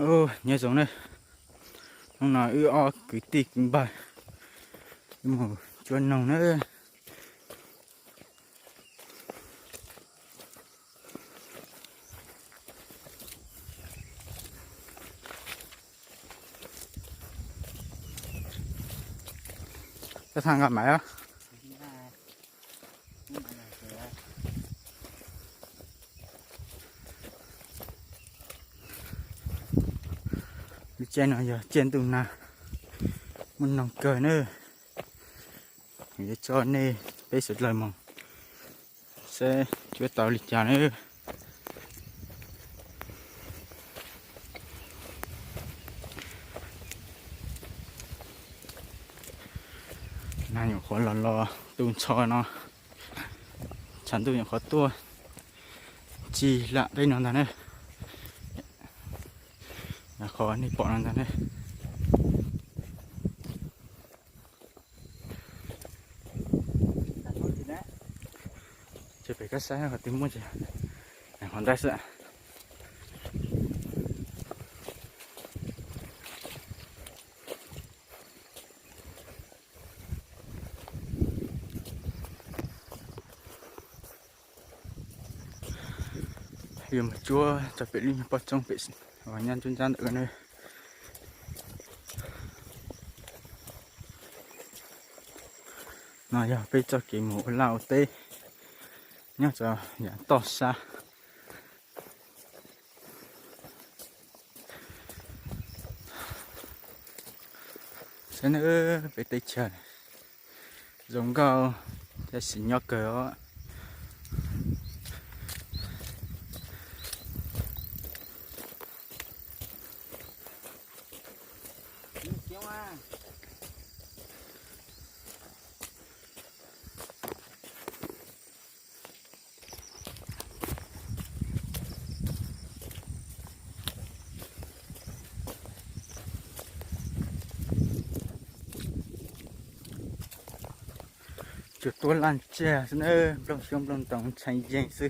ô nhớ giống này hôm nào ư o cứ tì cũng bài màu chuột nồng nữa cái thằng gặp mày á trên này giờ trên tường nào mình nòng cười nữa để cho nên bây giờ lời mong sẽ chúa tạo lịch trả nữa nào nhiều khó lo tung cho nó chẳng tôi nhiều khó tua chỉ là đây nó là này là khó đi bỏ nó ra đây chỉ phải cắt sai và tính mua chỉ hoàn tay sợ hiểm chua cho bị linh bọt trong bị và nhân chuyên gia được nơi nào giờ bây giờ kỳ mũ lao tê nhớ cho nhà to xa sẽ nữa về tây trời giống cao để xí nhóc cỡ chuột tôi lan chè nữa trong tổng thành danh sư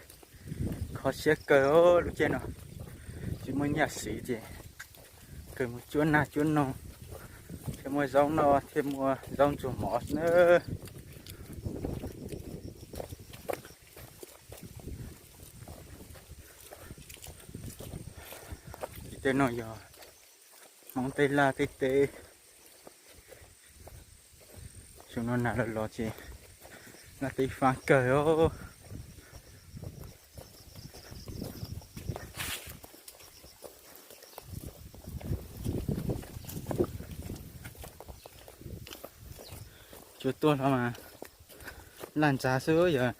khó xe cỡ lúc trên nào chỉ mới nhặt xí gì cỡ một chuột nào chuột nông thêm mua rau nó thêm mua rau chua mọt nữa tên nó giờ mong tây la tây tây chúng nó nào lo chi là tây pha cờ ô chuột tôi thôi mà làn trà sữa giờ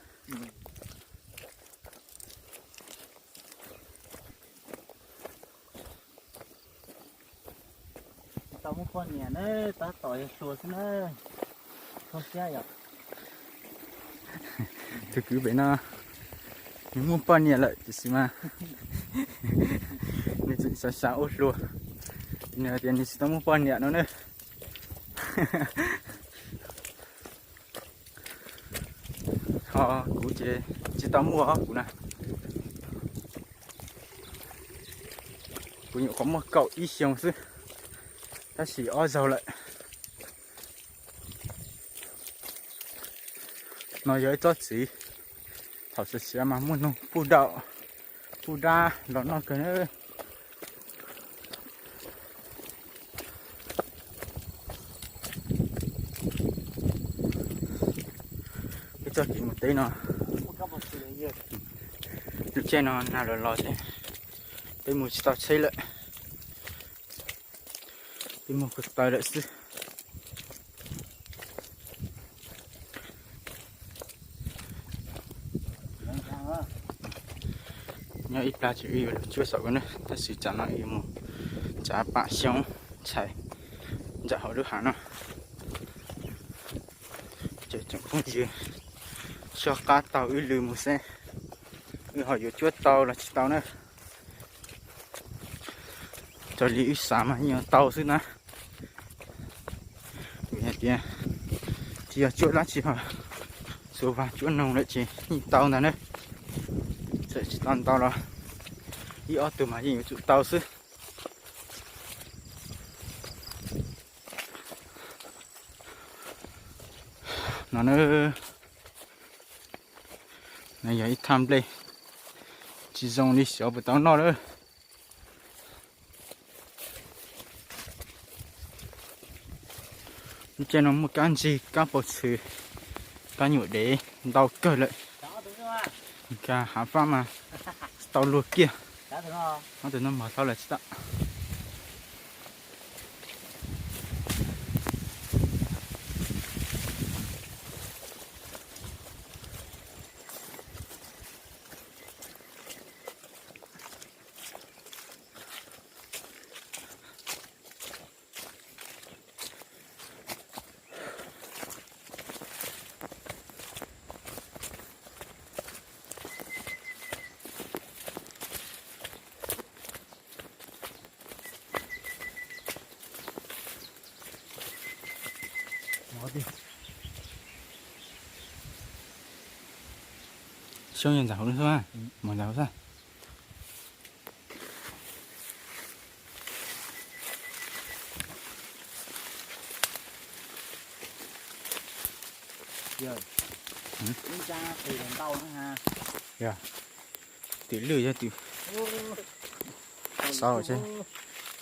tao muốn con nhà nữa ta tỏi chuột nữa không chơi à thì cứ vậy nó những mua bao nhiêu lại chỉ mà nên chỉ sao sao luôn nhờ tiền thì tao mua bao nhiêu nó nữa họ cũng chỉ tao mua họ cũng nè cũng có một cậu ít xong chứ ta chỉ o dầu lại nói với cho chị thảo sẽ mà muốn nó phụ đạo phụ đa nó cái nữa cái cho chị một tí nó lúc trên nó nào lo thế cái một tao xây lại cái một cái tay lại chứ nhớ ít là chỉ yêu chưa sợ cái nữa ta sử dụng nó yêu một trả bạc xong chạy dạ họ được hẳn nó chạy chẳng không gì cho cá tàu yêu lừa một xe họ yêu chuột tàu là chỉ tàu nữa cho lý xã mà nhiều tàu xứ nè nghe thì chuột lá chỉ họ số vàng chuột nồng lại chỉ tàu này nữa sẽ tàu là đi ở từ mà nhìn chút tàu xứ nó nữa này giờ ít tham đây chỉ dùng đi sửa bữa tao nó nữa trên nó một cái gì các bộ sự cái nhựa để đau cơ lại cả hạ pha mà tao luộc kia nó từ nó mở tao lại chứ siêu nhân giàu nữa thôi à mà giàu sao giờ chúng ta thì làm tàu nữa ha dạ tỷ lười cho tỷ sao rồi chứ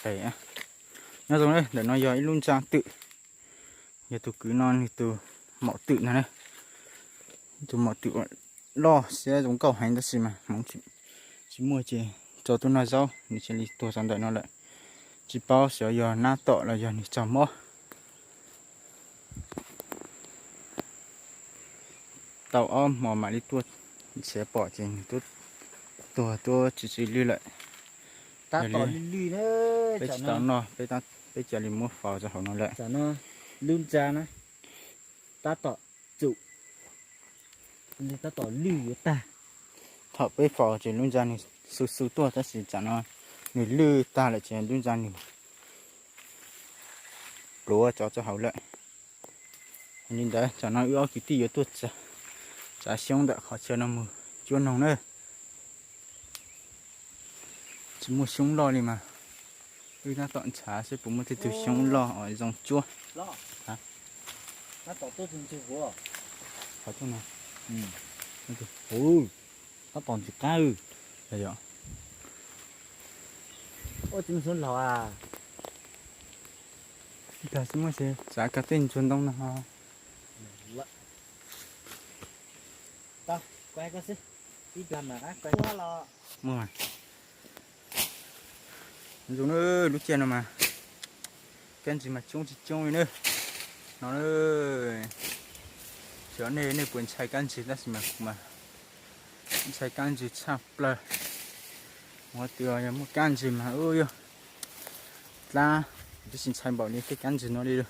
thầy á nhớ rồi đấy để nó giờ luôn trang tự giờ tôi cứ non thì tôi mạo tự này này tôi mạo tự lo sẽ giống cầu hành đó gì mà mong chỉ mua chỉ cho tôi nói rau thì chỉ đi tôi sang đợi nó lại chỉ bao sẽ giờ na tọ là giờ thì chọn mua tàu ôm mò mà đi tuột sẽ bỏ trên tôi chỉ lưu lại ta tỏ lì nữa bây giờ nó bây giờ đi mua phao cho họ nó lại chả nó luôn cha nó ta tỏ trụ nên ta tỏ lì của ta thọ bây phao chỉ luôn ra này su tua ta chỉ chả nó người lưu ta lại chỉ luôn ra này lúa cho họ lại nên đấy chả nó ưa cái tí tuột chả xong đã họ chơi nó mua chuyên nòng nữa chỉ mua súng lo đi mà bây giờ tận trả sẽ bụng một cái từ súng lo ở dòng chua lo hả nó tỏ tốt hơn chưa của phải không nào ôi nó còn chữ cá ư đây rồi ôi chúng xuống lò à ta sẽ mua xe giá cả tên chuyên đông nào tao quay cái gì ít làm mà á quay quá lo mua mà dùng nữa lúc trên mà cái gì mà chung nữa nó nữa chỗ này buồn chạy cái gì đó mà chạy cái gì chắp lại một tiêu một cái gì mà ơi là tôi xin chạy bảo đi cái gì nó đi được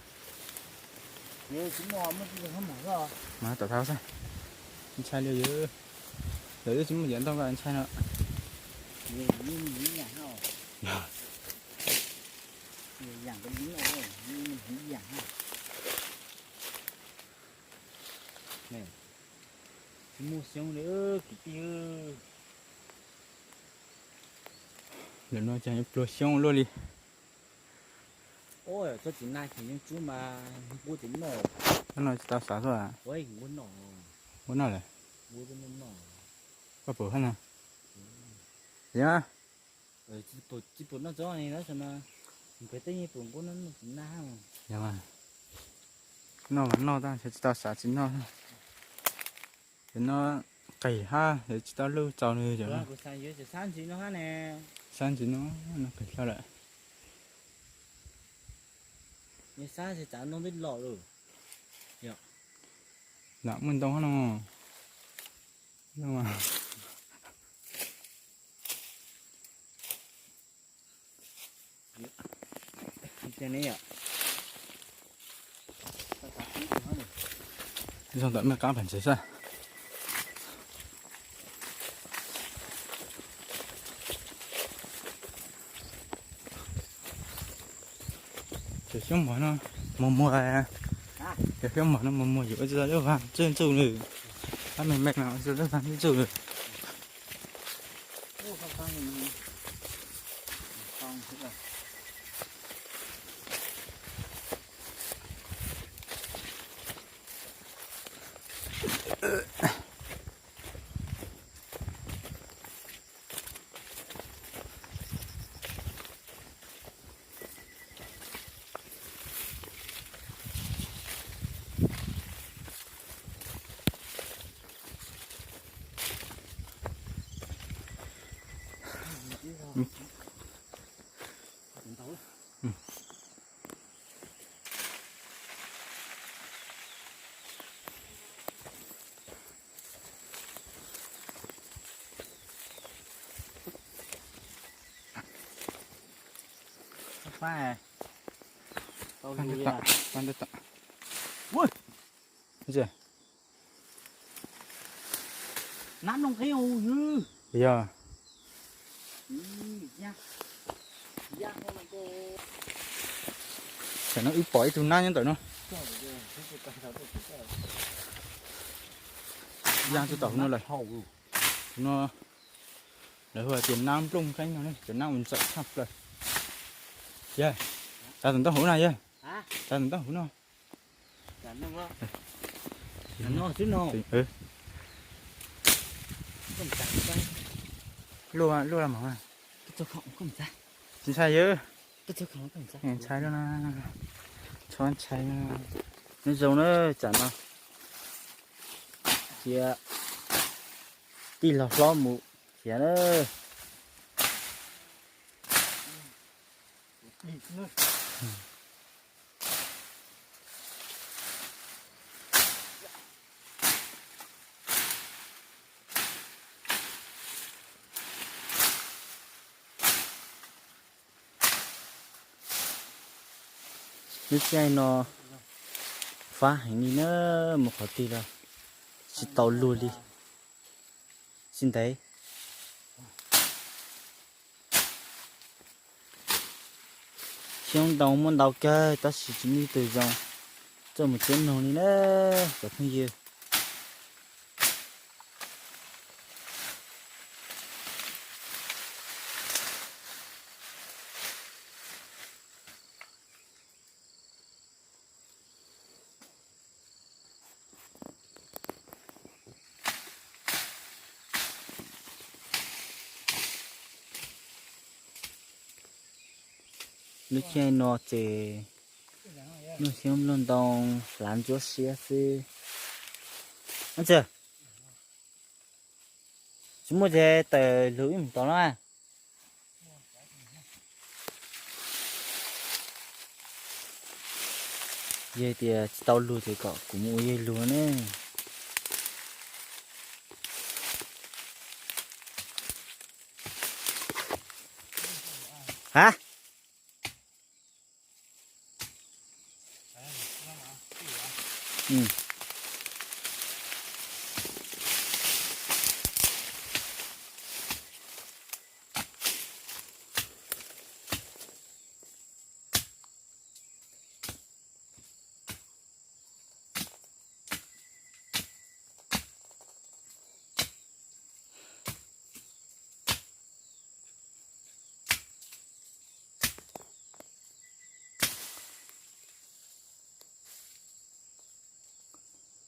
nếu chúng nó mới không mở rồi mà tao tháo ra chạy liều dữ để chúng mình dẫn tao vào chạy nữa nhiều nhà không nhiều dạng cái miếng này thôi nhưng mình dạng ha này mua xong nữa cái tiêu để nó chạy explosion luôn đi ôi cho chị này thì những chú mà mua tính nổ nó tao xả rồi à ôi muốn nổ muốn nào này mua cho nên nổ có bự hơn nào dạ chỉ bột nó cho này nó xem mà cái tên như bột của nó chính là không dạ mà nó vẫn nó ta sẽ tao xả chính nó để nó cày ha để tao lưu trâu này rồi cái sáng dưới sáng chỉ nó ha nè sáng chỉ nó cày sao lại như sáng thì chả nó biết lọ rồi dạ mình đâu nó nhưng mà cái này à xong tận mà cá bản chế ra chỉ xuống mở nó mua à cái phim mở nó mua giữa giờ nó vàng trên châu này anh mình mệt nào giờ nó vàng trên châu này Phải tao Pan lùi được à. tạ, pan được tạ. Ui, Gì? nắm trong cái ô dư. Giờ Nha. Nha con này cô. phải nó ít bỏi từ na nhân tới nó. Giang cho tàu nó lại. Nó để hồi tiền nam trung cánh nó này, tiền nam mình sợ sắp rồi. Yeah. Ta từng tao hũ này yeah. Hả? Ta từng tao hũ nó. Cảnh nó đó. Cảnh nó chứ nó. Ừ. Không chạy quay. Lua làm hả? Cái chỗ không không chạy. Chính sai chứ. Cái chỗ không không chạy. Hẹn trái luôn à. Cho ăn trái nữa. Nó giống nó chẳng nào. Chia. Đi lọt lo mụ. Chia nó. Đi nữa. Nước chai nó phá hành đi nữa một khó tí rồi xin tàu luôn đi xin thấy xong tàu muốn tàu chơi ta chỉ đi từ dòng cho một chuyến nồng đi nữa và không gì nước chai nó chỉ nó xem luôn tàu làm chỗ xe xe anh chưa chúng mua về tờ lưỡi một tàu nó vậy thì tàu lùi thì có cũng mua dây lúa nữa hả ừ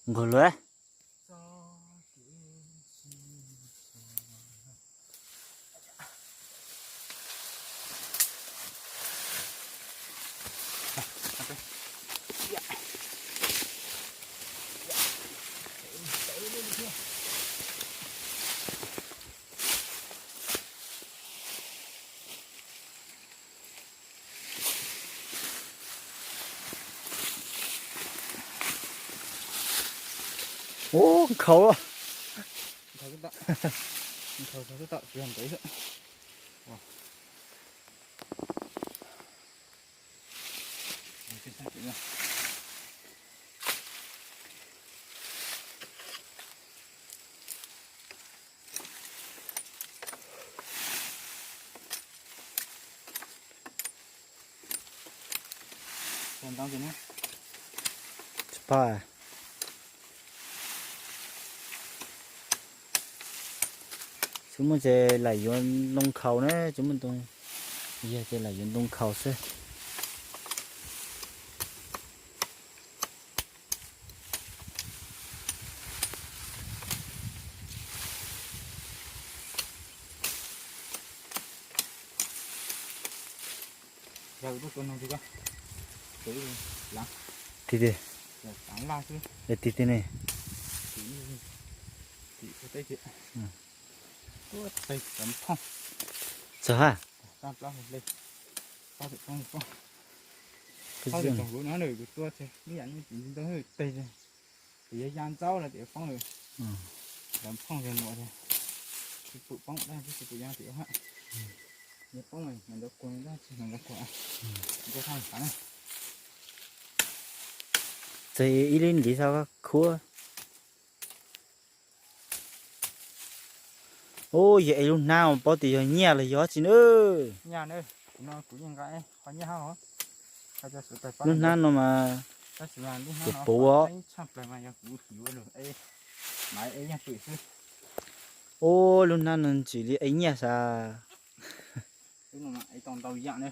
ngồi luôn ô khẩu à Thôi cái tạ. Thôi cái tạ chỉ làm tới thôi. Wow. Cái sao vậy? Còn tao gì nữa? Spa chúng mình sẽ lại dùng lông khẩu nữa chúng mình tung giờ sẽ lại dùng lông khẩu sẽ Giờ tôi còn gì cơ? Tới lắm. thì đi Rồi sáng la chứ. để tí này Thì cái tay chị. Ủa tay cắm phong. Sợ hả? Tạm lo lên tao được không có Cái tao gì được này? tổng của nó được tua chứ như vậy như chỉ tao hơi tê rồi thì gian cháu là để phong rồi Ừ. làm phong rồi mọi rồi cái phụ phong đây cái phụ gian tiểu hả nếu phong mình được quên ra chỉ mình được quả cái thằng phản này Thì ý lên đi sao các khua. Ôi vậy luôn nào bao tỷ nhẹ là gió chị nữa. nhà nơi nó cũng như cái có nhà hả ta cho sự tài Lúc nào nó mà ta chỉ làm đi cái nó bố á. thấy chắc là mà nhà cũng hiểu được ấy máy ấy nhà tuổi xưa Ô lúc nào nó chỉ đi ấy nhẹ sao. tức là ấy toàn tàu dạng nữa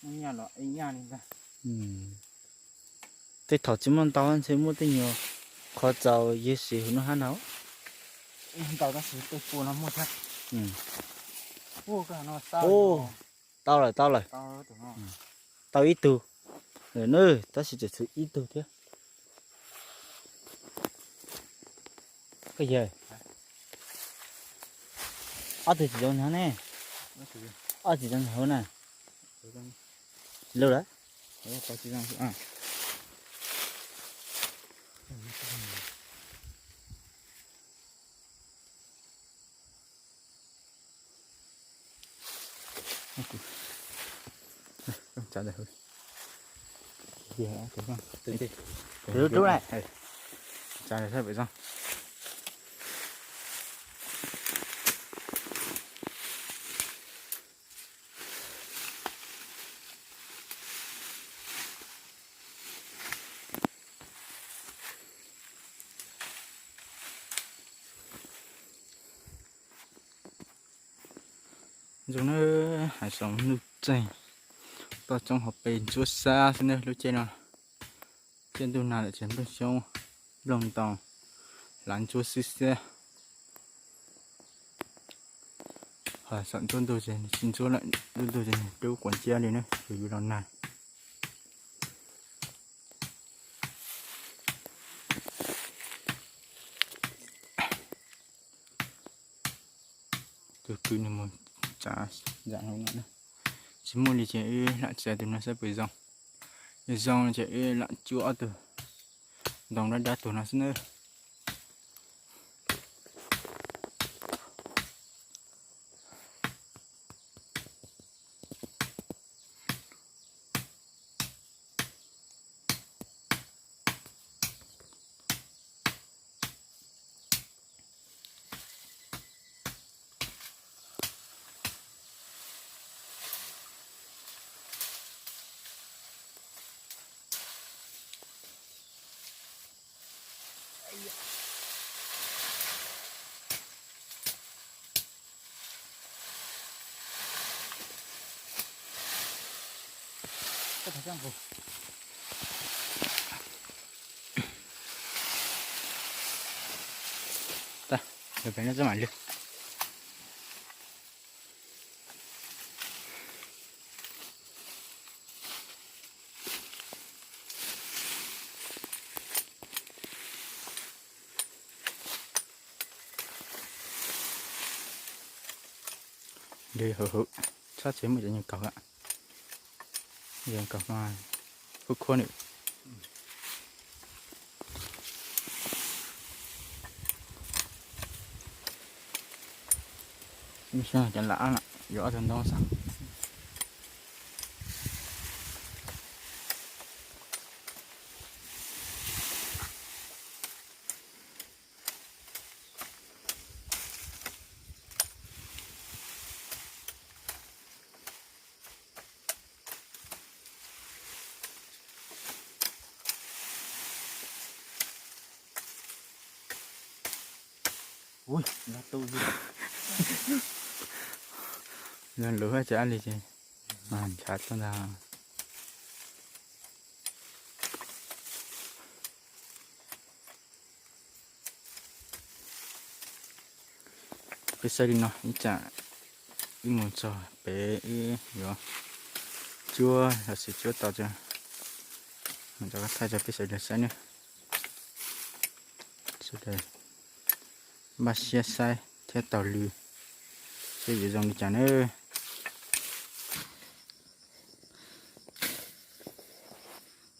nhà là ấy nhà này ra Ừ. Thế thọ chỉ mong tao ăn xem mua tên nhiều. Khó giàu dễ xỉ nó hả nào. tàu ta sử tôi phù nó mua thật Ừ. phù cả nó sao Ô tao rồi tao tưởng nó tao ít tu. Rồi nữa tao sẽ chỉ ít tu thế. Cái gì? Ở thì chỉ hả nè. Ở chỉ hả nè. Lâu đấy. có chỉ rằng à không trả lời gì hả đúng không Đúng này. trả lời sao vậy sao chúng nó hải sống nước chảy to trong hộp bền chúa xa xin nước trên nào trên tu nào để chém được sông lồng tàu lán chúa xí xe hỏi sẵn tuân tôi trên xin chúa lại tuân tôi trên đâu quản chia đi nữa vì lần này từ từ này một trả dạng không nữa chỉ muốn đi chơi lại chơi từ nó sẽ bị rong rong chơi lại chúa từ đồng đã đá tụi nó xin nữa cái thời gian rồi ta rồi phải nó ra mãi luôn đi hở sát chế một những cọc ạ những cọc mà phức khôn nữa nhưng sao chẳng lạ nè rõ thần đó sao Ui nó tu gì. lần lửa chả đi chứ mà chả cho nào cái xe đi nó ít chả ít một trò bé rồi chua là sẽ chua tao cho mình cho thay cho cái xe được xe nữa sau đây ba xe sai theo tàu lư Xây dựng dòng đi chả nữa.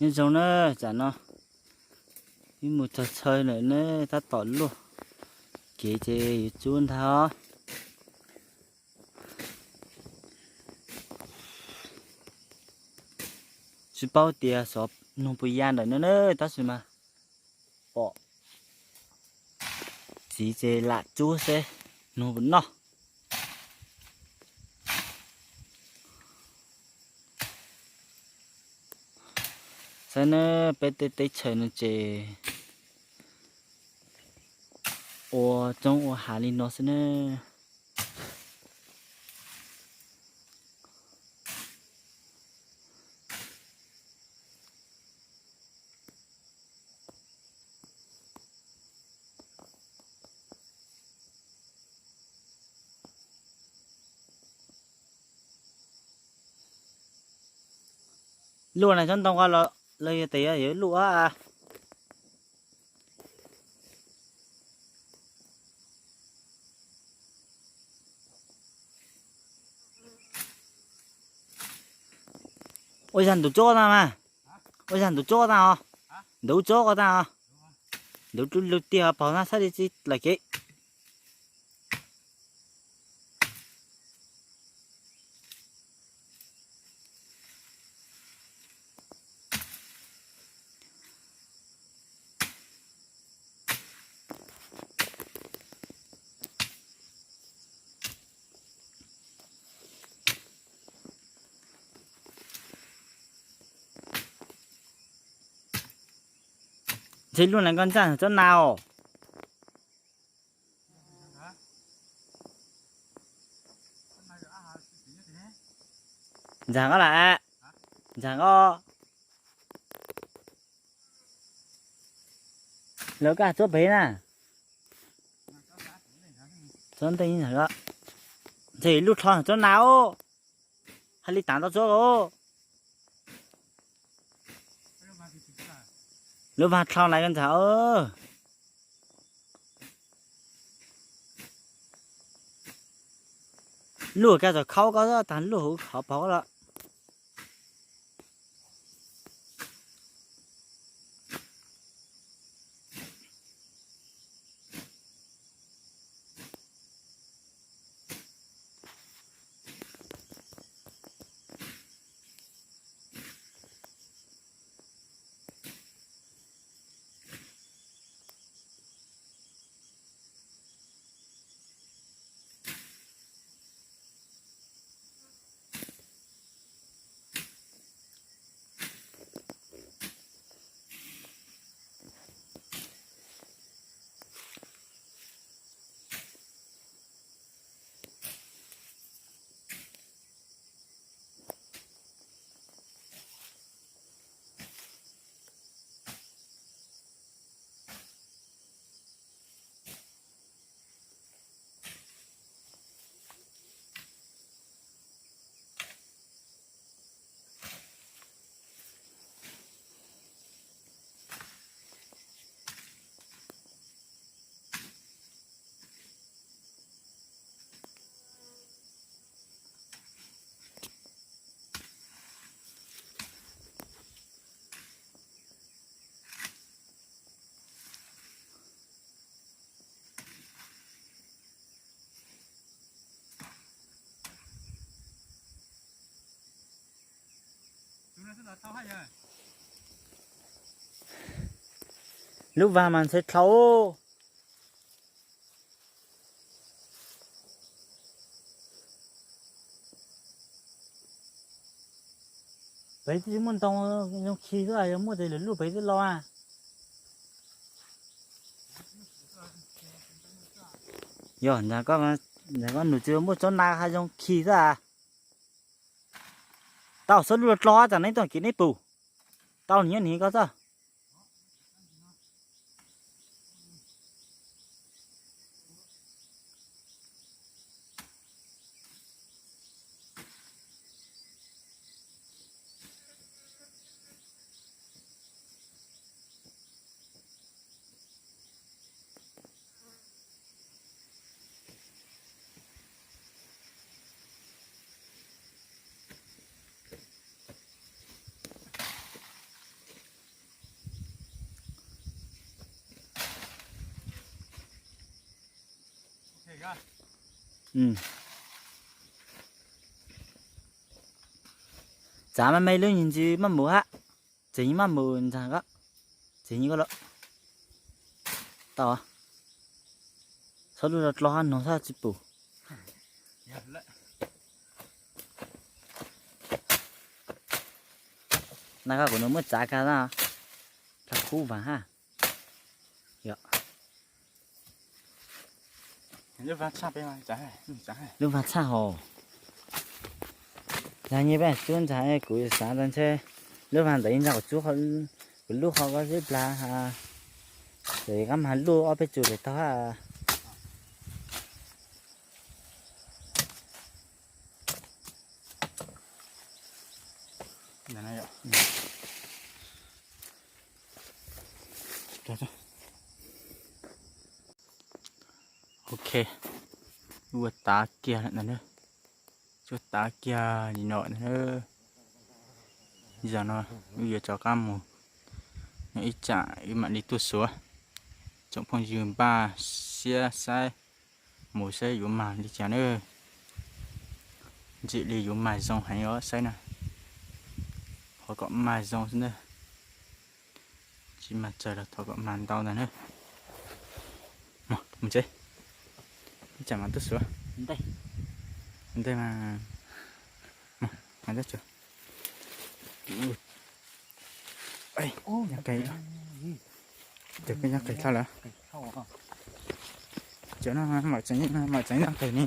nhưng trong nó chả nó nhưng một trò chơi nữa nó ta tỏ luôn kể chế chuôn thao chỉ bao tiền shop nông bùi yan nữa nữa ta xem mà bỏ chỉ chế lạ chúa xe nông vẫn nó sao nó bé tê tê chơi nó chế ô trong ô hà linh nó sẽ nó luôn này chân tông qua lo lấy tiền ở lúa à ôi dàn đủ chỗ nào mà ôi dàn đủ chỗ nào đủ chỗ có nào đủ đủ tiền bảo nó sao đi lại cái thế luôn này con dàn ở chỗ nào dàn có lại dàn có lỡ cả chỗ bé nè chân tay như thế đó thì lúc thon ở chỗ nào hay đi tán到chỗ đó lúc mà thon lại con cháu lúa cái rồi khâu có đó tán lúa họ bỏ đó lúc vào mình sẽ thấu vậy thì muốn tông trong khi cái này muốn thì lúc vậy thì lo à giờ nhà con nụ chưa muốn cho na hay trong khi ra tao sẽ luôn lo chẳng lấy toàn kiến ấy bù tao nhớ ní có sao Ừ. Giá mà mấy lưỡi nhìn chứ mà mua ha. Chỉ mà mua chẳng có. Chỉ như có lọ. Tao à. Sao được lo nó sao chỉ bù. Nãy của nó mới trả cả ra. Là khu vàng ha. Dạ. Nước vắt xa bên mà trái này, trái này. Lúc phát xa hồ. Là như vậy, chúng ta cũng sáng lên chơi. Lúc phát đấy ra của chú họ, lúc họ có rất là ha. Rồi gắm hắn lúc ở bên chú để tao ha. Này ạ. Cho. Ok. Ua tá kia nữa nữa. Cho tá kia gì nọ nữa. Giờ nó bây giờ cho cam một. Nó ít chả ít mà đi tuột xuống. Trong phòng giường ba xe sai. Một xe dùng mà đi chả nữa. Chị đi dùng mà dòng hay ở xe nè. Họ có mà dòng nữa. Chỉ mà chờ là họ có màn tao nữa. Một chơi. Chả mà tuột xuống. Đây. Đây mà rất chưa. Ê, nhà cây đó. Được cái nhà cây sao là? Chỗ nó mở tránh nhà cây này.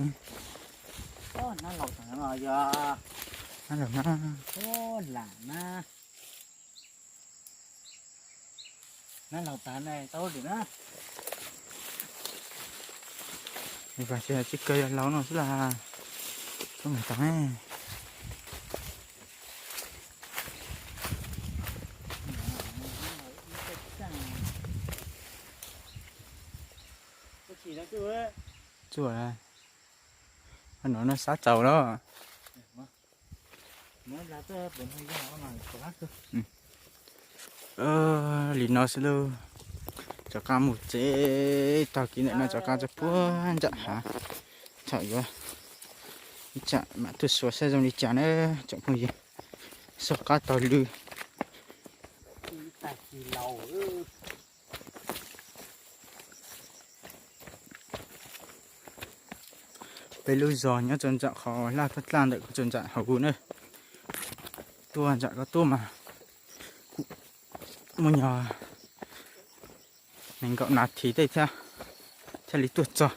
Ô, nó lột thằng nó giờ. Nó là nó. Ô, là na. Nó lột thằng này tốt được đó. Và chiếc cây lâu nó rất là có người tặng ấy. Chùa này. Nó sát trầu đó. Lì nó sẽ lưu. Cho ca một chế tao kỹ này nó cho ca cho buôn chả hả? Trời ơi. Chả mà tôi xóa xe trong đi chả nữa chẳng không gì. Sao cá tao lưu. Bây lưu giò nhá chân chạ khó là thất lan được chân chạ hậu nữa. Tua chạ có tua mà. Một nhỏ. Mình cậu nạt thí đây theo. Theo lý tuột cho.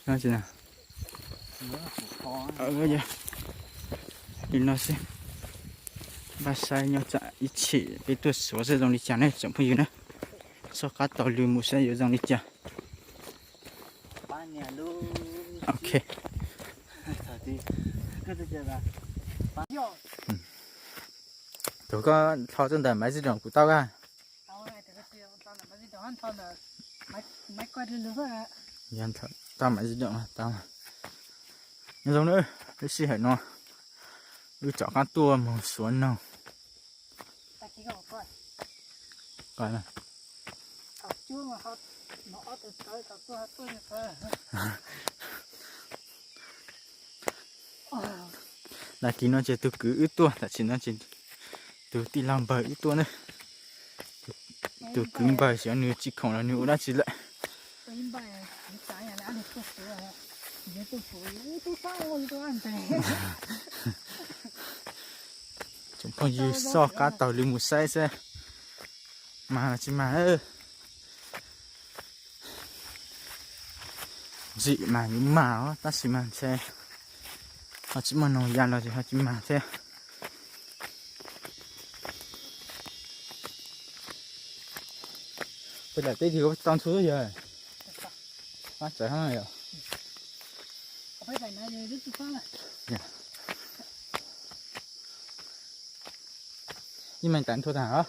Nó gì nào? Bây giờ. Đi nó xem. Ba sai nhau chạy ít chỉ bị tuột số sẽ dòng đi chả này chẳng phải gì nữa. Sau cá tàu lưu một sẽ dòng đi chả. Ok. Tôi có thao chân đời mấy gì đồng của tao à? Nhân thật, tao mấy gì đồng à? Tao mà. Nhưng giống nữa, cái gì hãy nó. Đưa chọn cá tua mà xuống nào. Coi này. Là khi nó chỉ từ cứ ít tua, tại chỉ nó chỉ từ tí làm bờ ít tua nữa. Từ cứ bờ sẽ nửa chỉ không là nửa đã chỉ lại. Chúng không gì so cá tàu lưu một xe xe. Mà chỉ mà ơ. Dị mà những mà ta chỉ mà xe. Họ chỉ mà nồi dàn rồi thì họ chỉ mà xe. Bây giờ tí thì có tao xuống rồi. Phát trời hết rồi. Nhưng mà tặng thua thằng đó.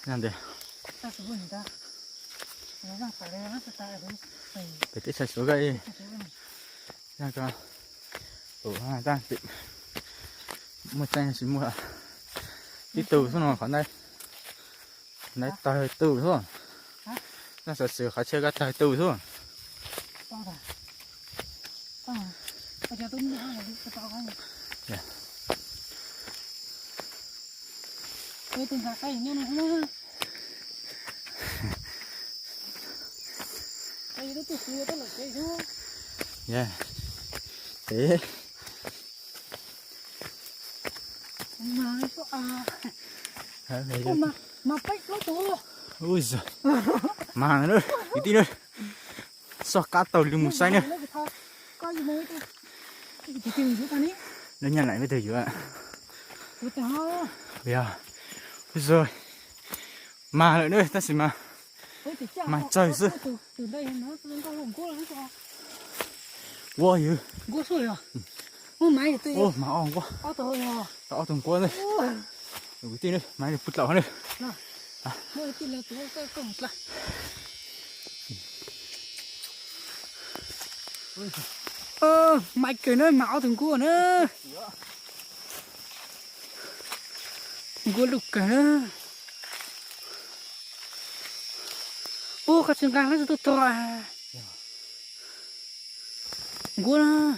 Làm gì? Phải tích sạch số gây. ra cho ở hai ta bị một chai chỉ mua đi từ xuống rồi khoảng đây lấy tài từ thôi nó sẽ sửa khá chơi cái tài từ thôi to rồi bây giờ tôi mua hàng cái to hơn tôi từng gạt cái như này nữa đây nó tụt xuống tới là cái xuống yeah thế mà nó đấy mà bách nó to ui giời mà nữa tí tí nữa sao cá tàu lưng một say nữa có gì mới thì tìm chỗ ta ní nó nhận lại với thầy chưa ạ tôi to bây giờ mà lại nữa ta xin mà trời ơi từ đây nó có hồng cua nó sao wow dữ cua sôi à ô máy tôi ô mà ong quá ô tôi à tao thùng quá đây đủ tí nữa máy được phút lẩu nữa mới tin là tôi có một lần mày cười nói mạo thằng cua nữa cua lục cả nữa ô cái chân gang nó rất to à cua nó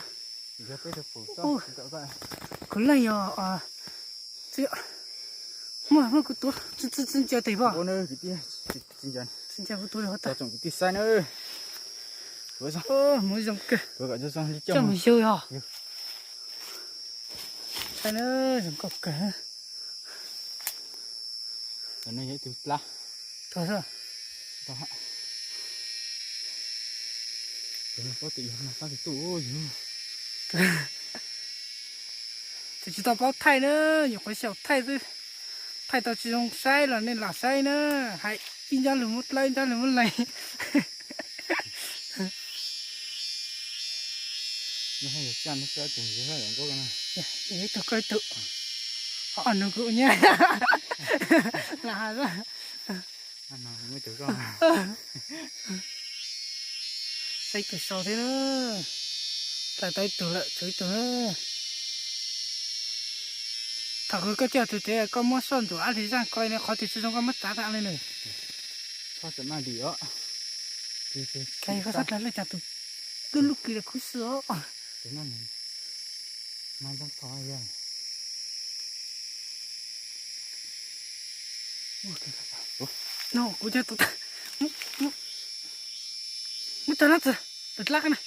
cái này à chứ mà nó cứ tốt chân chơi thấy bao cua nữa cái tia chân chơi tôi được tao trồng cái tia sai nữa rồi sao mới dòng kìa rồi gọi cho xong đi cho chồng mình chơi hả sai nữa dòng cọc kìa rồi nó dễ từ lá thôi rồi đó rồi nó có tự mà sao thì tủ thì chúng ta báo thay nữa nhiều cái xẻo thay thôi thay tao chỉ dùng sai là nên là sai nữa hãy in ra lửa một này nó hay được chăn nó cho từng cái hay có cái này đấy tôi coi tự họ nó cụ nha là rồi anh nào mới tự con xây từ sau thế nữa tại tay tự lại chửi tự thằng cái chơi tụi thế có mua son tụi ăn thì ra coi này khó thì chúng có mất giá cả lên này sao sẽ mang đi đó cái có rất là lấy chặt tụi cứ lúc kia là cứ sữa thế nó này mang trong thỏi ra nó cũng chơi tụi ta mất cho nó tụt lắc này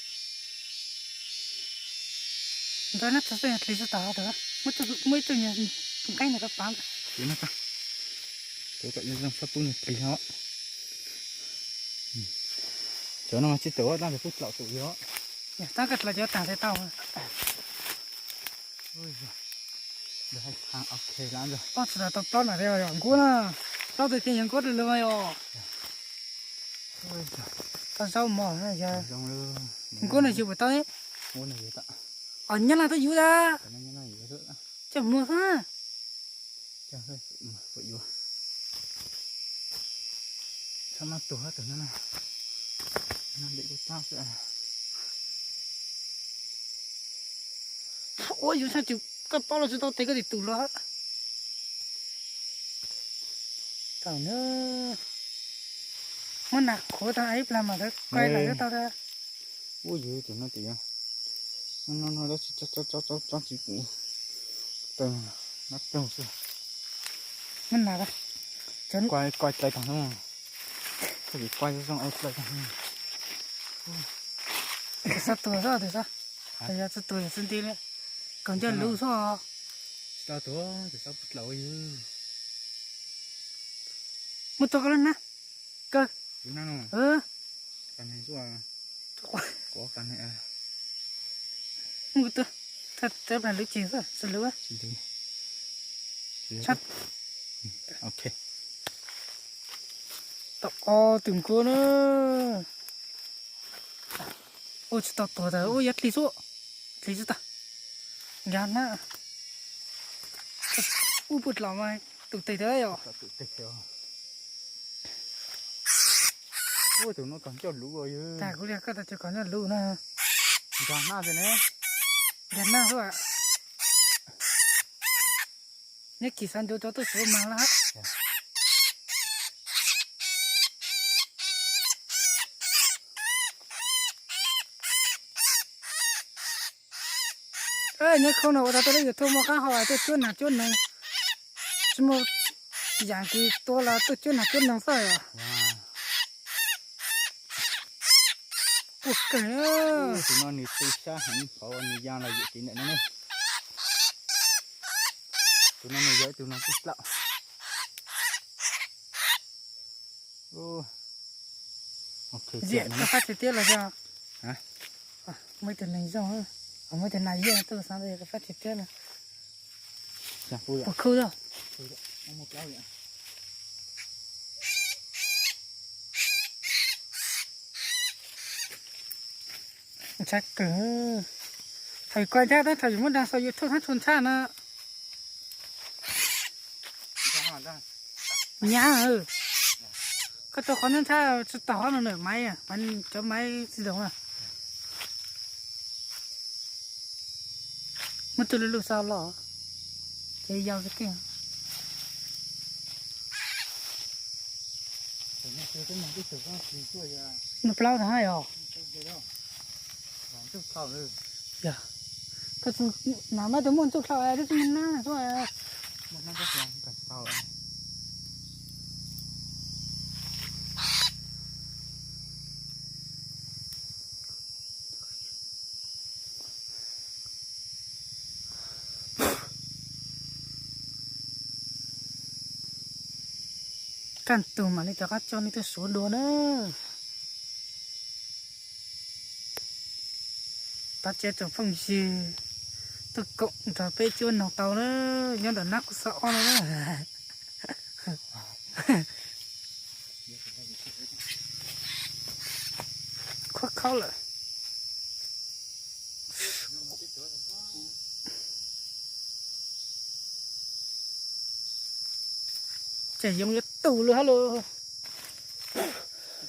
rồi nó sẽ lấy ra tao được mới cho nhà cái này các bạn thế nó ta tôi gọi cho sắp bún này kỳ họ chỗ nó chỉ tổ đang được phút lậu tụi đó ta cất là cho tao sẽ tao ôi giời được hai hàng ok lắm rồi tao sẽ tao là theo dõi cú nè tao từ tiền cú được luôn rồi ôi giời tao sao mỏ này giờ trong luôn cú này chịu phải tao ấy muốn này gì ta ở nhân là tao vui ra cái này như này gì đó chẳng mua ha chẳng hơi vậy vô sao mà tổ hết từ nó nào nó bị của tao sẽ ôi dù sao chịu cái bao là tao thấy cái gì tủ đó tao nữa mà nạc khổ tao ấy làm mà quay lại cho tao ra ôi giời tụi nó tía nó đó cho chị cụ từ nó trông sao mình nạc chân quay tay thằng không cái gì quay xong ai tay thằng sao tuổi sao thì sao bây giờ sao tuổi sinh tiên đấy còn cho lưu sao sao tuổi thì sao bắt lỗi chứ một tổ cái lần nè cơ nó nó cái này chú à có cái này à một tổ thật là lưu chìm rồi sao lưu á chỉ thế chắc ok tao từng cô nữa ôi tao tổ rồi ôi yết lý số ta gan á u bụt lắm mày tụi tây đấy rồi tự tịch rồi ôi tụi nó còn cho lũ rồi ta cũng liệt cái ta chỉ còn là lũ nè Giờ nào rồi nè. Gần nào thôi ạ. Nhất kỳ san cho tôi số mang lá. Ê, nhớ không nào tôi đây tôi mua cá hỏi tôi chuyên này. Chứ mà dạng kỳ tôi là tôi chuyên nào sao à? Ủa kìa. Tụi nó nịt tê xa hẳn có nịt giang là dễ tí nữa nè. Tụi nó này dễ tụi nó chút lạo. Ok, Diện nó phát triển tiếp là sao? Hả? Mấy tuần này rồi. Ở mấy tuần này tôi sáng đây nó phát triển tiếp là. Dạ, vui ạ. Ủa khâu rồi. Nó một lâu vậy. Chắc cỡ thầy quay ra đó thầy muốn đang sao YouTube hát xuân cha nữa nhá cái tôi còn nên cha cho tao nó nửa máy à bắn cho máy gì đâu à mất tôi lúc sao lo chơi giao cái kia nó lâu thế hay à dạ cái nào mà tôi muốn chụp sao ấy thì mình na thôi à Một năm có tiền cần sau ạ. căn tù mà đi cho các cho đi tôi số đồ nữa ta chơi trong phòng gì tôi cộng cho bé chuôn nào tàu nữa nhớ đợt nát sợ nữa khó khó lại chạy giống như tù luôn hello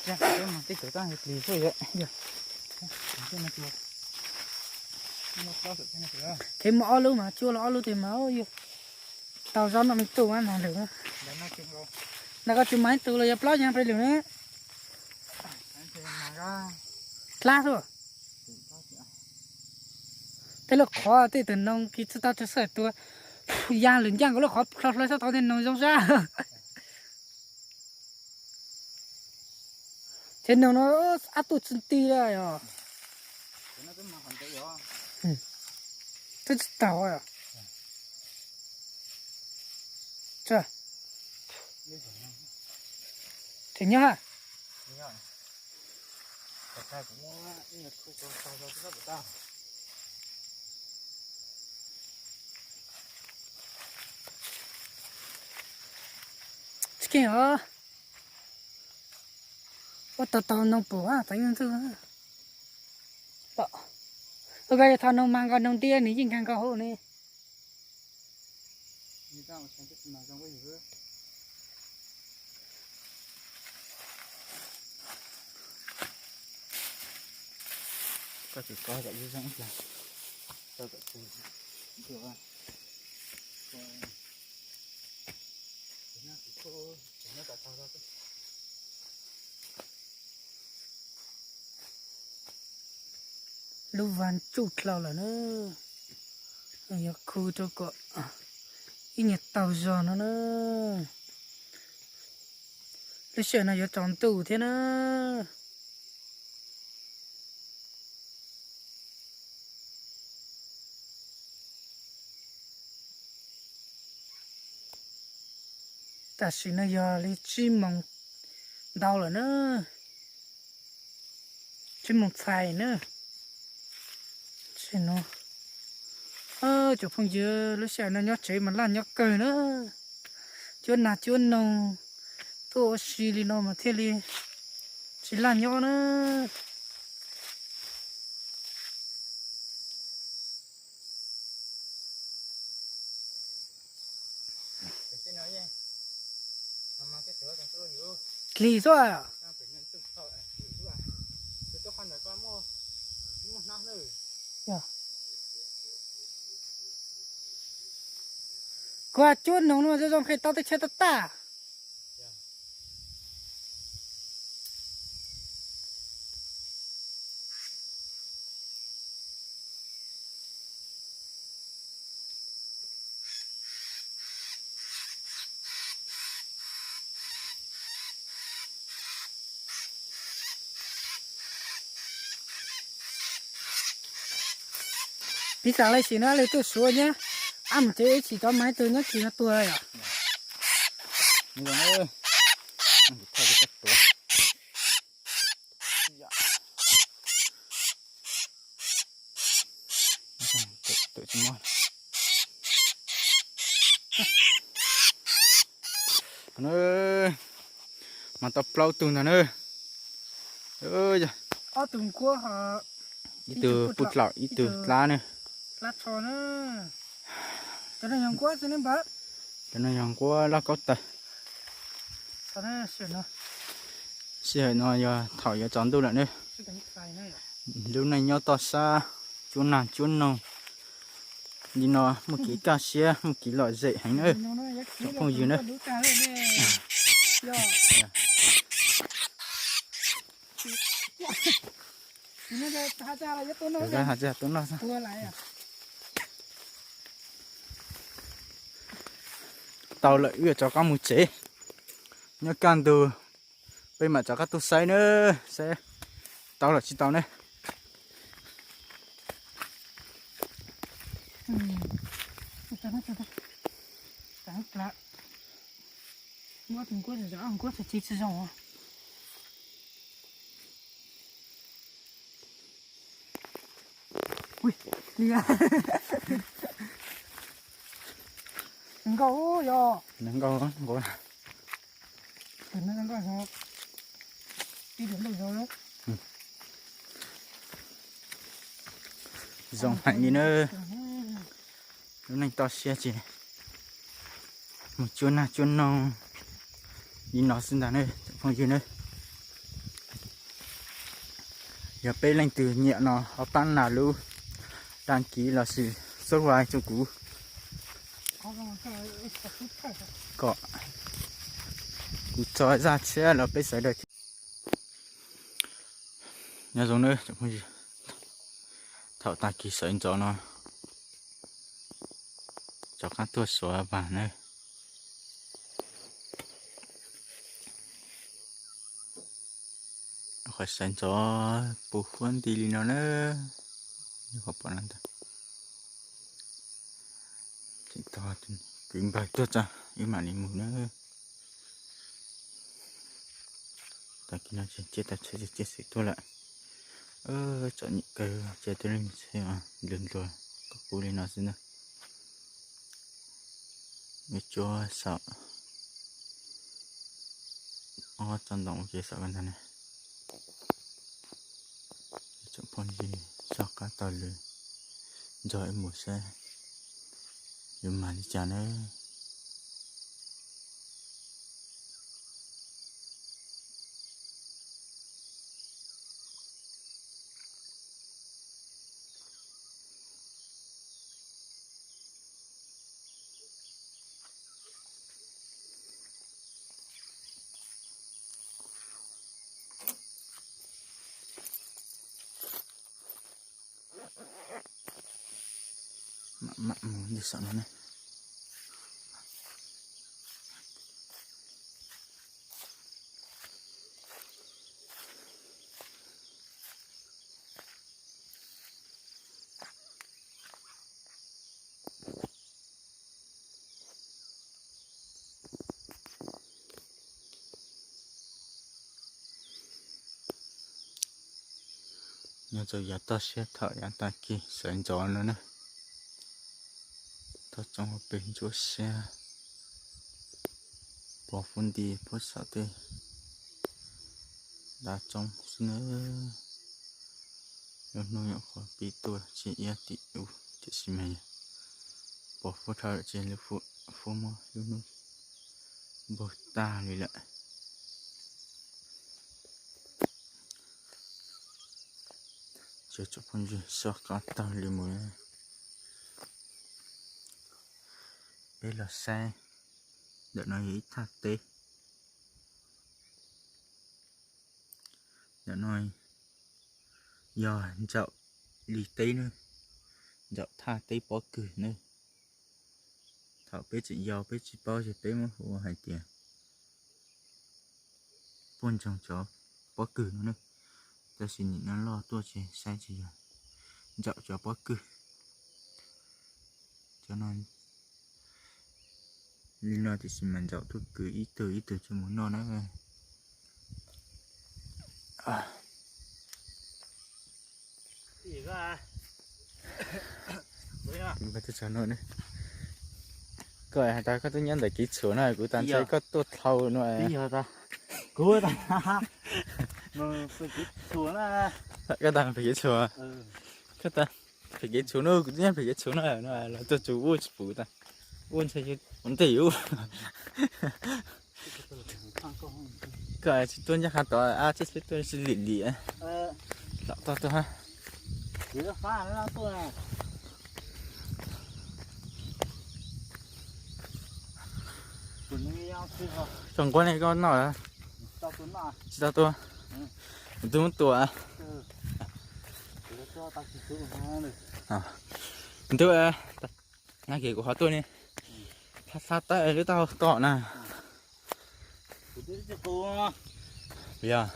Dạ, cái mà tích ta hết lý rồi vậy. dạ Cái này chưa. Nó cao sự cái này chưa. thế mà luôn mà chưa lo luôn thì máu yêu tàu gió nó mình tù ăn hàng được Để nó chung rồi. nó có chữ máy tù là upload nha phải được đấy Anh thì mà ra. lá thôi thế là khó thế từ nông khi chúng ta cho sợi tua giang lớn giang có là khó khó lấy sao tao nên nông giống ra thế nào nó áp tụt chân ti ra à Nó cứ mà còn tới đó. thế tao à chưa thế nhá Tại cũng như không có sao cho nó của tao. cái hả tao tao nông bổ à thấy như thế đó ok thao nông mang con nông tia ní nhìn càng cao hơn này Như tao xem cái mà trong cái gì nữa. Có chỉ coi lại như giống là sao vậy từ được không? Nó chỉ có nó cả sao đó. lúc van chút lâu là nữa giờ khu cho có ít nhiệt tàu giò nó nữa lúc xưa này giờ tròn tủ thế nữa ta chỉ nó giờ đi chim mong đau rồi nữa chim mong xài nữa chỉ nó chụp phong dừa lúc xưa nó nhót cháy mà lan nhót cười nữa chuôn nồng tôi xì li nó mà thế li chỉ lan nhót nữa Cái nói gì? Mà cái sữa thằng tôi hiểu. lý do à Tao phải nhận từng thợ hiểu chưa? Tôi khoan phải qua mua. qua chút nóng nó cho dòng khai tao tới chơi tao ta bây giờ lại chỉ nó lấy tôi số nhá ăn chế chỉ cho mấy từ nhá chỉ nó tua à như vậy ơi theo cái cách tốt tự chúng nó ơi mà tập lâu từng này ơi ơi ở từng qua họ ít từ bút lọ ít từ lá này lá tròn nữa cho nên nhàng quá cho nên bớt cho nên nhàng quá lá có tay cho nên sửa nó xe nó giờ thổi giờ chọn tôi lại nữa lúc này nhau to xa chuôn nàng chuôn nông đi nó một ký cà xe một ký loại dậy hành nữa không gì nữa ra hạt ra tôi nói sao tàu lại ưa cho các một chế nhớ can từ bây mà cho các tôi say nữa sẽ tàu là chỉ tàu này mua từng quất rồi ăn quất thì chỉ吃xong ui đi à nâng cao yo nâng cao lắm có nó nâng cao sao đi đến đâu rồi dòng hạnh đi nữa lúc này to xe chỉ một chuôn na chuôn nông đi nó xin ra nơi không gì nữa giờ bây lên từ nhẹ nó ở pan nào luôn đăng ký là sự xuất hoài cho cũ có cú cho ra xe là bây giờ được nhà giống nữa chẳng có gì thảo ta ký sợ cho nó cho các tua số bản này khỏi xem cho bố khuôn đi nó nữa không bỏ năng ta chỉ to thì kính bài tốt ra nhưng mà đi muốn nữa ta kia nó chết ta chết xịt thôi lại chọn những cái chơi tới lên xem à lần rồi có cú lên nó xin nữa mấy cho sợ chân động kia sợ cái này chọn con gì sao cá tàu lưới rồi em mua xe nhưng mà đi chả nữa mặn muốn đi sợ nó này nhớ rồi giờ ta sẽ thở ra ta kia sợ gió nữa nè ta trong một bên chỗ xe bỏ phun đi phốt sợ tê đã trong nữa nó nhỏ khỏi bị tua chỉ ia tị u chỉ xí mày bỏ phốt thở trên lưng phụ phụ mò luôn bỏ ta đi lại chưa chụp con gì sao có tao liền mùi đây là xe để nói ý thật tê để nói giờ chậu lì tê nữa dạo tha tê bỏ cười nữa thảo bé chị giàu bé chị bao giờ bé mới hồ hai tiền buôn trồng chó bỏ cười nữa ta xin nhìn nó lo tua chị sai chị dạo cho bỏ cười cho nên lý do thì xin mình dạo thuốc cười ít từ cho muốn non đó gì cơ à mình phải cho nó nữa coi ta có tôi nhắn lại kỹ số này của ta thấy có tốt thâu nữa bây giờ ta cố ta mà phải kỹ xuống à cái ta phải kỹ số cái ta phải kỹ số nữa cũng nhắn phải kỹ số này là tôi chủ uống phụ ta uống sao chứ uống tiểu cái tôi nhắc hạt tỏi chết tôi xin lì lì á to ha chỉ là phá nó tôi này trồng con này con nào à sao tôi muốn tua à tôi nghe kể của họ tôi nè sát tay cái tao tỏ nè bây giờ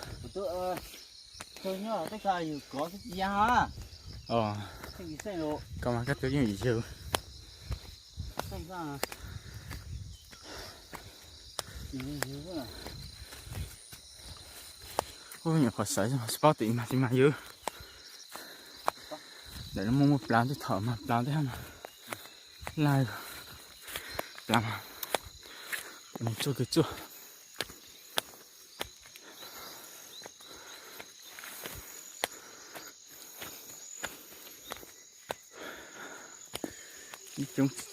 tôi nhớ tất cả đều có cái gì hả cái gì xe lộ còn mà cái thứ gì chưa không ra ôi nhà khó sấy rồi bao tiền mà dữ để nó mua một plan thì thở mà plan thế mà lại làm một chỗ cái chỗ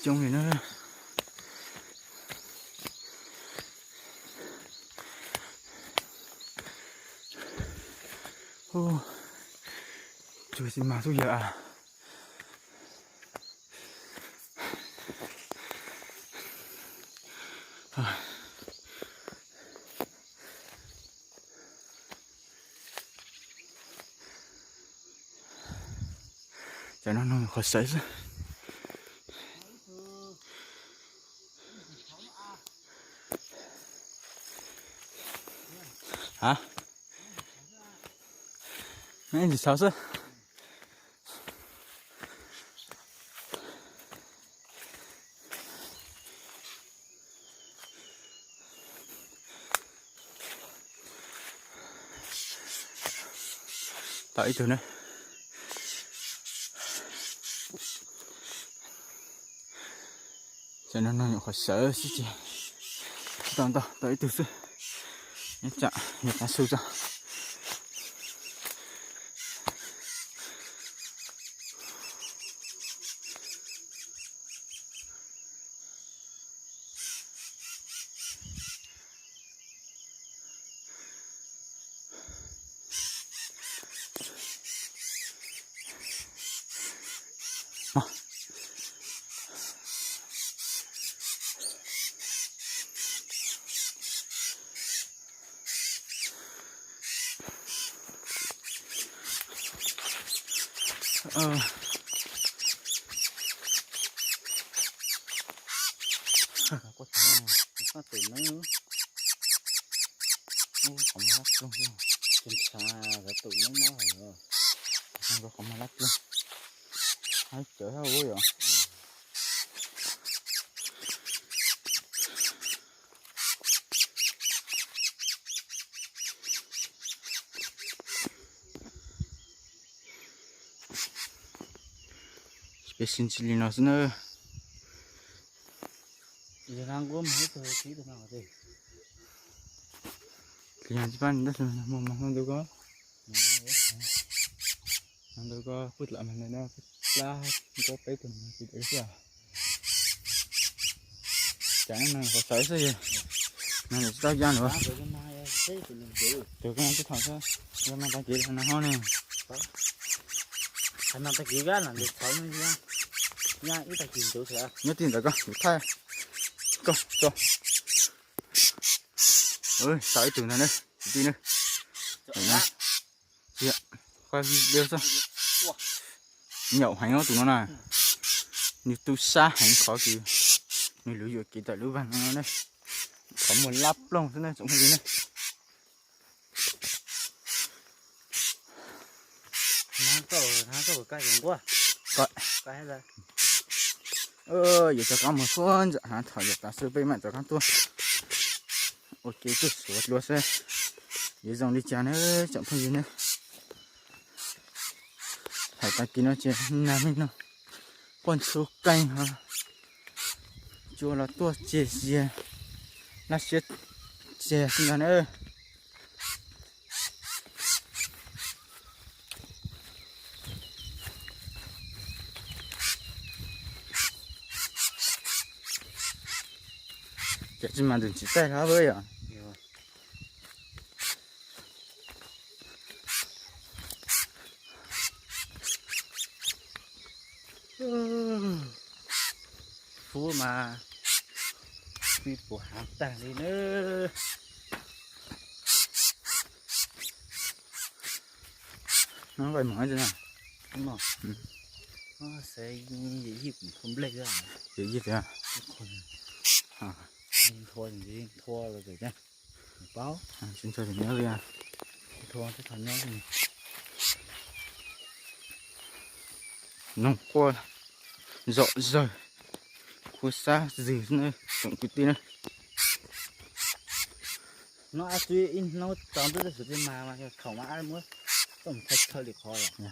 chung thì nó chui xin mà tôi giờ à cho nó khó sấy rồi hả mấy gì sao chứ tại từ này cho nó khỏi sợ chứ chị tao tới từ xưa nhớ chả nhớ cá sấu ra có thằng có từ nó nữa không lắc luôn trên xa rồi tụi nó rồi không có không lắc luôn hãy chở theo vui rồi cái xin chili nó nữa giờ đang gom hết rồi tí được nào rồi thì nhà chị ban đất mà không đâu có không đâu có phút lại mình nó la có cái tuần thì đấy giờ chẳng năng có sấy gì này là tao ra nữa từ cái thằng sao ra mà ta chỉ là nó ho nè khả năng ta kỹ gan là được sáu mươi nha ít ta kỹ chỗ sẽ nhớ tin rồi con thay con cho ơi sao ấy tưởng này nữa tí nữa đấy nha chị ạ quay video xong nhậu hành nó tụi nó này như tu xa hành khó kì như lưỡi dừa kì tại lưỡi vàng nó này có một lắp lông thế này giống cái gì này nó có cái gì quá coi cái là giờ cho con một con giờ hả thở giờ ta sư bên mặt cho con tua ok chút suốt luôn xe giờ dòng đi chán nữa chẳng phải gì nữa phải ta kia nó chơi nam mình nó con số canh hả chua là tua chè chè là chết chè xin là nữa chè chỉ mà đừng chỉ tay nó với à phú mà vì của hàng tàng đi nữa nó vậy mỏi thế nào đúng không nó sẽ gì cũng không lấy ra gì thế à thua thì thua rồi vậy nhá báo xin cho thì nhớ ra thua cái thằng nhớ gì nông qua rộ rời khu xa gì nữa cũng cái tin này nó ăn suy in nó tóm tới sự trên mà khẩu mã muốn tổng thạch thôi được khó rồi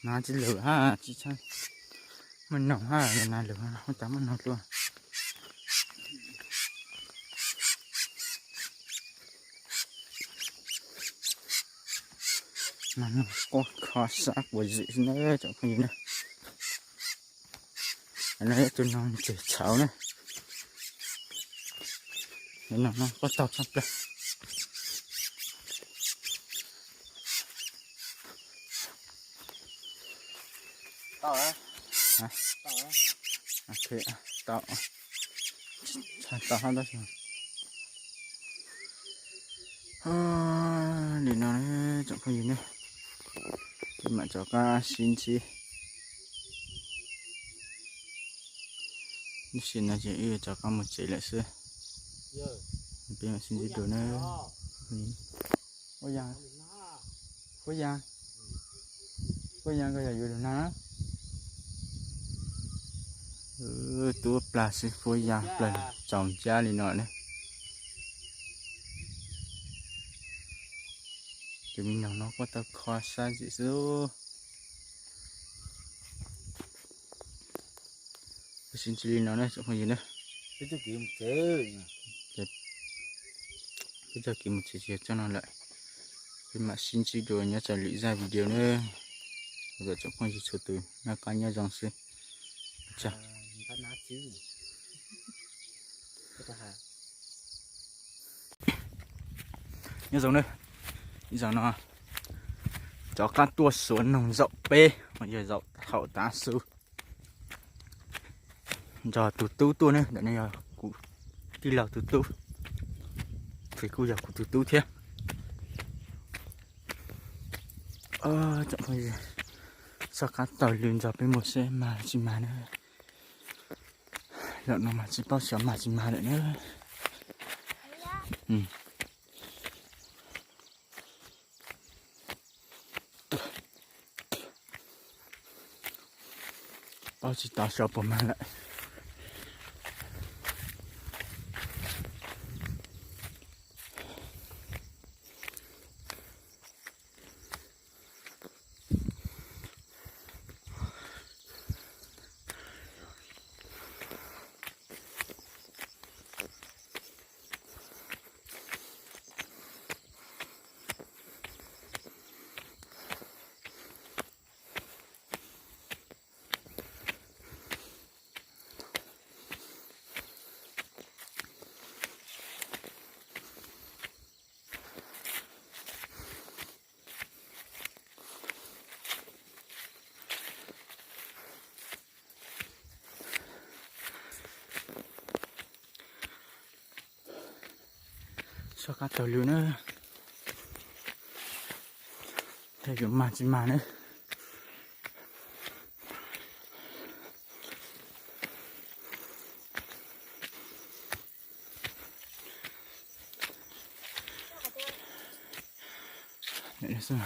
nó chỉ lửa ha chỉ sao mình nồng ha là nào lửa không chấm mình nồng luôn mà nó có khó xác của dị nữa chẳng có gì nữa anh ấy tôi nó chỉ cháo này nên nó có tao sắp đây tao á hả tao á ok tao tao hết đó rồi để nó chẳng có gì nữa thì mà cho ca xin chi xin là chỉ yêu cho con một chỉ lại xưa bên mà xin gì đồ nữa ôi giang ôi giang ôi giang cái gì đồ ná tua plastic phôi giang lần trồng cha đi nọ này thì mình nó có tao khó xa gì số xin chỉ nó này không gì nữa cái chú kiếm chơi bây giờ kiếm một chỉ cho nó lại cái mà xin chỉ đồ nhớ trả lý ra video nữa rồi cho con gì số từ nó có nhớ dòng xin chà nhớ dòng đây bây giờ nó cho các tua xuống nồng rộng p bây giờ rộng hậu tá sư giờ tụt tu tua nữa để này giờ cụ đi lào tụt tu phải cụ giờ cụ tụt tu thế chẳng phải gì sao cá tỏi liền giờ bên một xe mà chỉ mà nữa lợn nó mà chỉ bao giờ mà chỉ mà nữa bao chỉ tao sợ bỏ mà lại cho cá tàu lưu nữa theo kiểu mà chỉ mà nữa để xem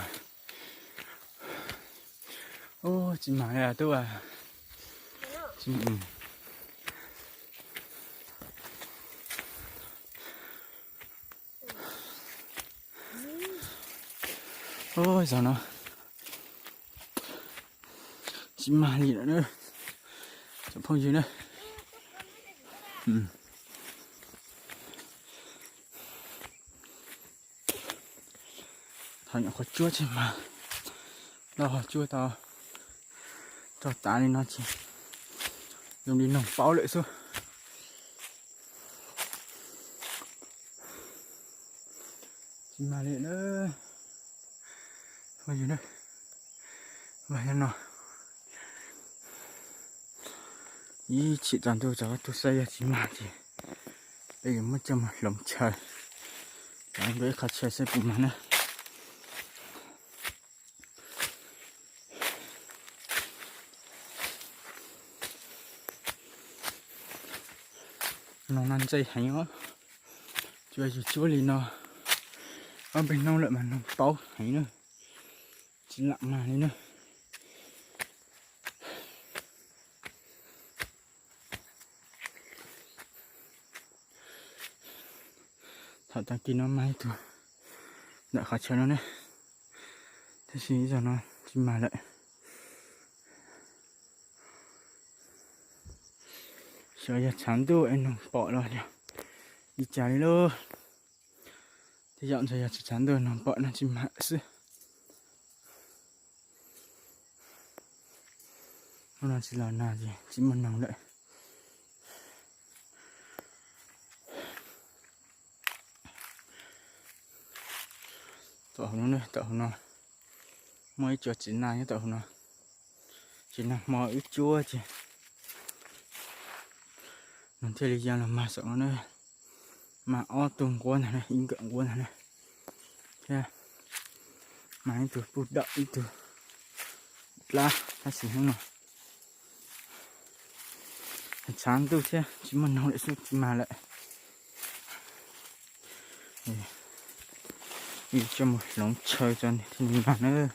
ô chỉ mà này là tôi à chỉ ôi sao nó chỉ mà gì nữa chẳng phong gì nữa thằng nhỏ có chua chứ mà đó chua tao cho tá lên nó chỉ dùng đi nồng bao lại xưa chỉ mà lại nữa thôi gì nữa vậy nên nó ý chị toàn tôi cháu tôi xây chỉ mà chỉ đây là mất cho một lồng trời anh với khát chơi sẽ cùng mà nữa nó ăn dây hành nó chưa gì chúa liền nó ở bên nông lại mà nó bao hành nữa chỉ lặng mà đi nữa thật ta kia nó mai thôi đã khá chơi nó này thế thì giờ nó chỉ mà lại sợ giờ chán tôi anh nó bỏ rồi nhỉ đi chạy luôn thì dọn giờ chỉ chán tôi nó bỏ nó chỉ mà sư nó chỉ là nào gì chỉ một nòng lại tao nó này tao nó mới cho chỉ này tao nó chỉ là mò ít chua chứ nó theo lý do là mà sợ nó này mà o tung quân này in cận quân này thế mà anh từ bút đậm từ lá它喜欢了，很长度些，只么弄的是只买了，这么龙车真的挺难的，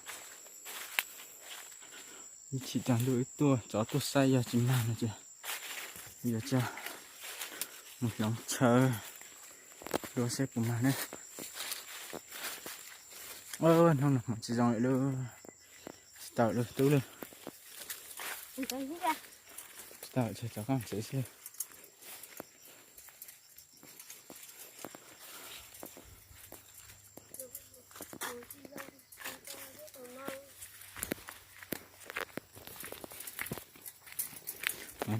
一起长度一多，找多晒呀，只买了这，有这，một龙车，多些不买呢，弄了，我只种来了，tạo được tú lên. Tạo cho cháu con sẽ xem.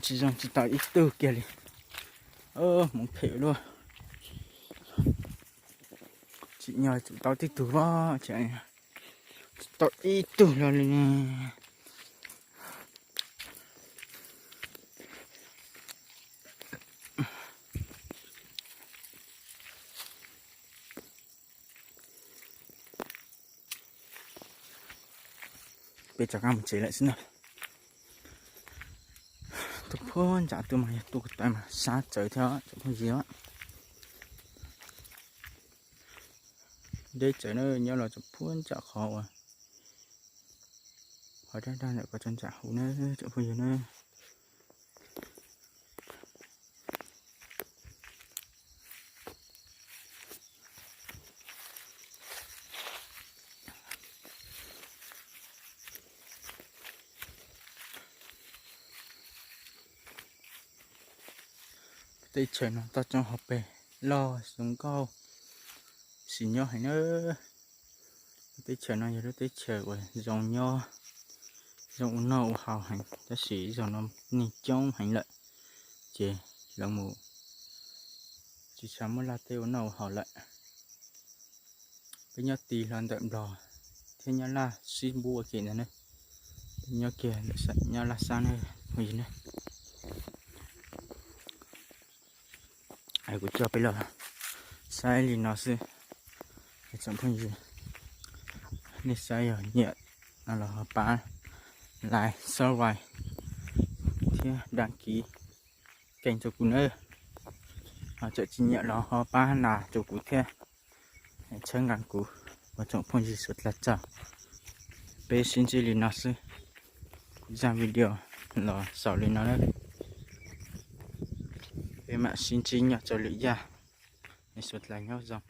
Chỉ chỉ tạo ít từ kia đi. Muốn phê luôn. Chị nhờ chị tạo tích từ vào chị này. Tạo ít từ là lên. Bây giờ mình chỉ lại xin nào. Tôi phun chả tôi mà tôi tại mà sát trời theo chẳng có gì hết. Đây trời nơi nhớ là chụp phun chả khó à. Ở đây đang lại có chân chả hú nữa chẳng có gì nữa. Đây trời nó to trong hộp bể lo xuống câu xì nho hay nữa đây trời nó giờ đây trời rồi dòng nho dòng nâu hào hành ta xỉ dòng nó nỉ trong hành lợi chè lợn mù chỉ chấm một là tiêu nâu hào lợi cái nhát tì lan đậm đỏ thế nhá là xin bùa kia này nhá kia nhá là sao này gì này ai cũng cho bây giờ sai thì nó sẽ chẳng phong gì nên sai ở nhiệt nó là hợp bán lại sau vài thì đăng ký kênh choคุณở chợ chi nhẹ nó họ bán là cho cụ theo chơi ngàn cụ và trọng phong gì suốt là chào bé xin chỉ liền nó sẽ ra video là sau lên nó đấy bé mà xin chỉ nhẹ cho lý ra suốt là nhau dòng